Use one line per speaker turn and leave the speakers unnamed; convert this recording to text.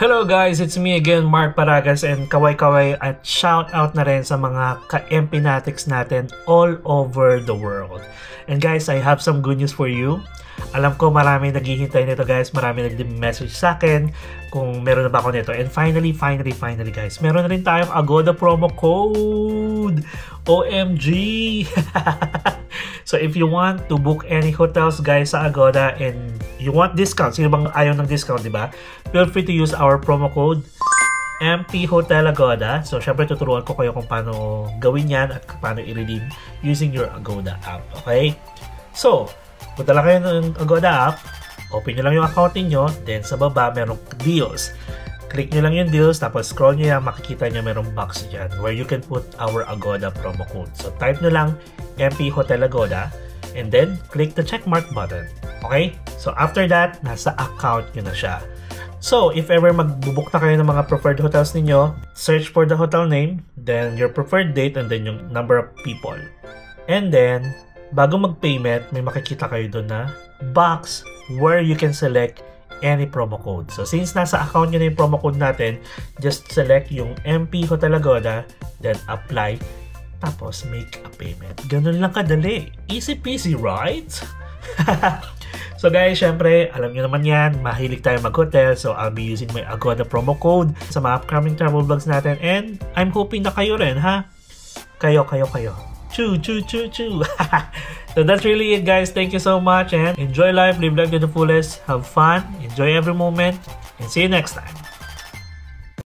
Hello guys, it's me again, Mark Paragas, and kaway-kaway at shout out na rin sa mga ka-Empinatics natin all over the world. And guys, I have some good news for you. Alam ko marami naghihintay nito guys, marami nag-message sa akin kung meron na ba ako nito. And finally guys, meron na rin tayong Agoda promo code! OMG! So if you want to book any hotels guys sa Agoda and you want discounts, sino bang ayaw ng discount, di ba? Feel free to use our promo code MP Hotel Agoda. So syempre tuturuan ko kayo kung paano gawin yan at paano i-redeem using your Agoda app. Okay? So, punta lang kayo ng Agoda app, open nyo lang yung account niyo, then sa baba merong deals. Click nyo lang yung deals, tapos scroll nyo yan, makikita nyo merong box dyan where you can put our Agoda promo code. So type nyo lang MP Hotel Agoda and then click the checkmark button. Okay? So after that, nasa account nyo na siya. So if ever magbubook na kayo ng mga preferred hotels ninyo, search for the hotel name, then your preferred date, and then yung number of people. And then, bago mag-payment, may makikita kayo doon na box where you can select any promo code. So since nasa account nyo na yung promo code natin, just select yung MP Hotel Agoda, then apply, tapos make a payment. Ganun lang kadali. Easy peasy, right? So guys, syempre, alam nyo naman yan, mahilig tayo mag-hotel, so I'll be using my Agoda promo code sa mga upcoming travel vlogs natin, and I'm hoping na kayo rin, ha? Kayo. Choo. So that's really it guys. Thank you so much and enjoy life, live life to the fullest, have fun, enjoy every moment, and see you next time.